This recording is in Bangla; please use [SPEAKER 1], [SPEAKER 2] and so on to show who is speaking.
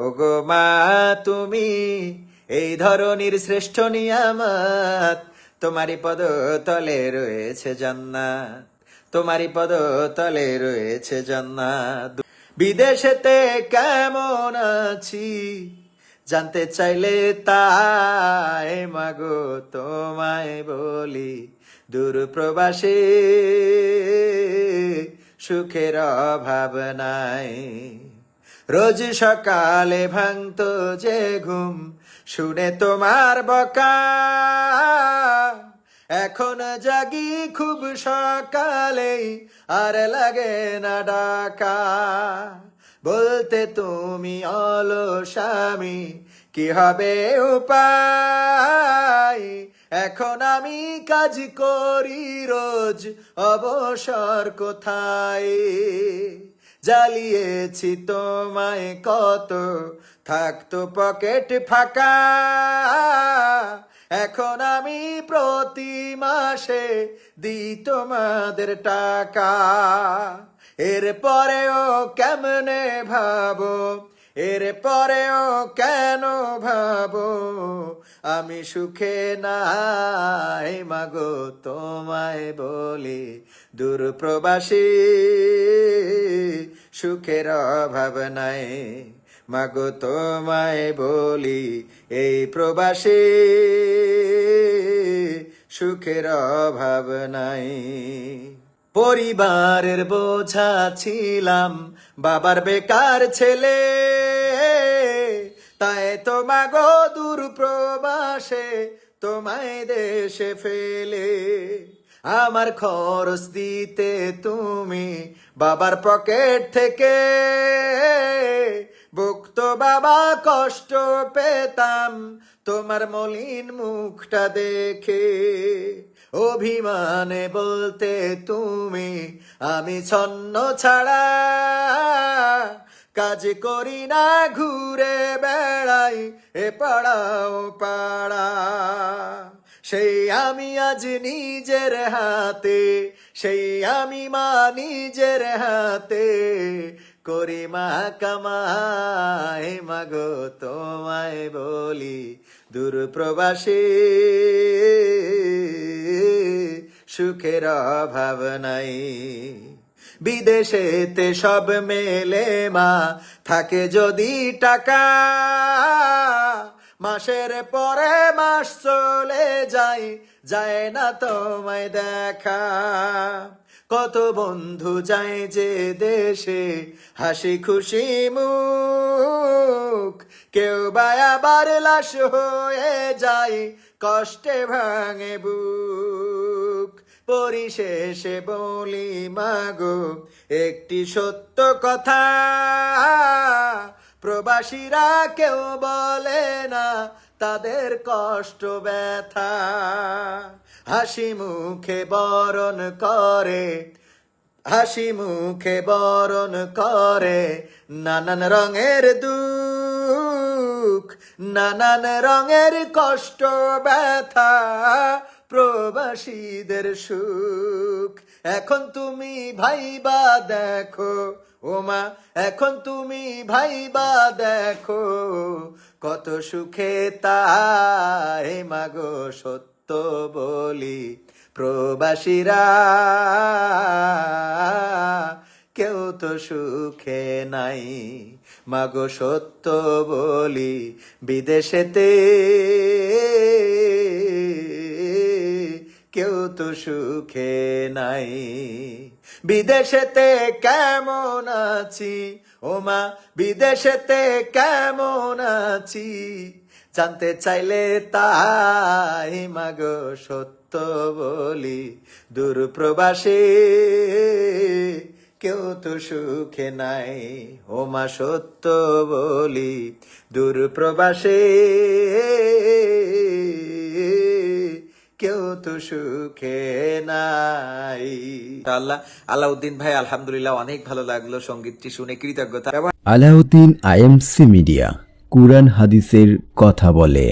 [SPEAKER 1] ওগো মা তুমি এই ধরনের শ্রেষ্ঠ নিয়ামত, তোমারই পদ তলে রয়েছে জান্নাত, তোমারই পদ তলে রয়েছে জান্নাত। বিদেশেতে কেমন আছি জানতে চাইলে তাই মাগো তোমায় বলি, দূর প্রবাসে সুখের অভাব নাই। রোজ সকালে ভাঙতো যে ঘুম শুনে তোমার বকা, এখন জাগি খুব সকালেই আর লাগে না ডাকা। বলতে তুমি অলস আমি, কি হবে উপায়? এখন আমি কাজ করি রোজ, অবসর কোথায়? জ্বালিয়েছি তোমায় কত, থাকতো পকেট ফাঁকা। এখন আমি প্রতি মাসে দিই তোমাদের টাকা। এরপরেও কেমনে ভাবো, এরপরেও কেন ভাবো আমি সুখে নাই? মাগো তোমায় বলি, দূর প্রবাসী সুখের অভাব নাই। মাগো তোমায় বলি, এই প্রবাসী সুখের অভাব নাই। পরিবারের বোঝা ছিলাম, বাবার বেকার ছেলে, তাই তো মাগো দূর প্রবাসে তোমায় দেশে ফেলে। আমার খরচ দিতে তুমি বাবার পকেট থেকে, ভুক্ত বাবা কষ্ট পেতাম তোমার মলিন মুখটা দেখে। অভিমানে বলতে তুমি আমি ছন্ন ছাড়া, কাজ করি না ঘুরে বেড়াই এ পাড়াও পাড়া। সেই আমি আজ নিজের হাতে, সেই আমি মা নিজের হাতে করি মা কামাই। মাগো তোমায় বলি, দূর প্রবাসী সুখের অভাব নাই। বিদেশেতে সব মেলে মা, থাকে যদি টাকা, মাসের পরে মাস চলে যায়, যায় না তোমায় দেখা। কত বন্ধু যায় যে দেশে, হাসি খুশি মুখ, কেউ বা আবার লাশ হয়ে যায়, কষ্টে ভাঙে বুক। পরিশেষে বলি মাগো একটি সত্য কথা, প্রবাসীরা কেউ বলে না তাদের কষ্ট ব্যথা। হাসি মুখে বরণ করে, হাসি মুখে বরণ করে নানান রঙের দুঃখ, নানান রঙের কষ্ট ব্যথা, প্রবাসীদের সুখ। এখন তুমি ভাইবা দেখো ও মা, এখন তুমি ভাইবা দেখো কত সুখে তাই মাগো সত্য বলি, প্রবাসীরা কেউ তো সুখে নাই। মাগো সত্য বলি, বিদেশেতে কেউ তো সুখে নাই। বিদেশেতে কেমন আছি ও মা, বিদেশেতে কেমন আছি জানতে চাইলে তাই মাগো সত্য বলি, দূর প্রবাসে কেউ তো সুখে নাই। ও মা সত্য বলি, দূর প্রবাসে কেউ তো সুখে নাই। আল্লাহ আলাউদ্দিন ভাই আলহামদুলিল্লাহ অনেক ভালো লাগলো সঙ্গীতটি শুনে, কৃতজ্ঞতা।
[SPEAKER 2] আলাউদ্দিন আইএমসি মিডিয়া, কুরআন হাদিসের কথা বলে।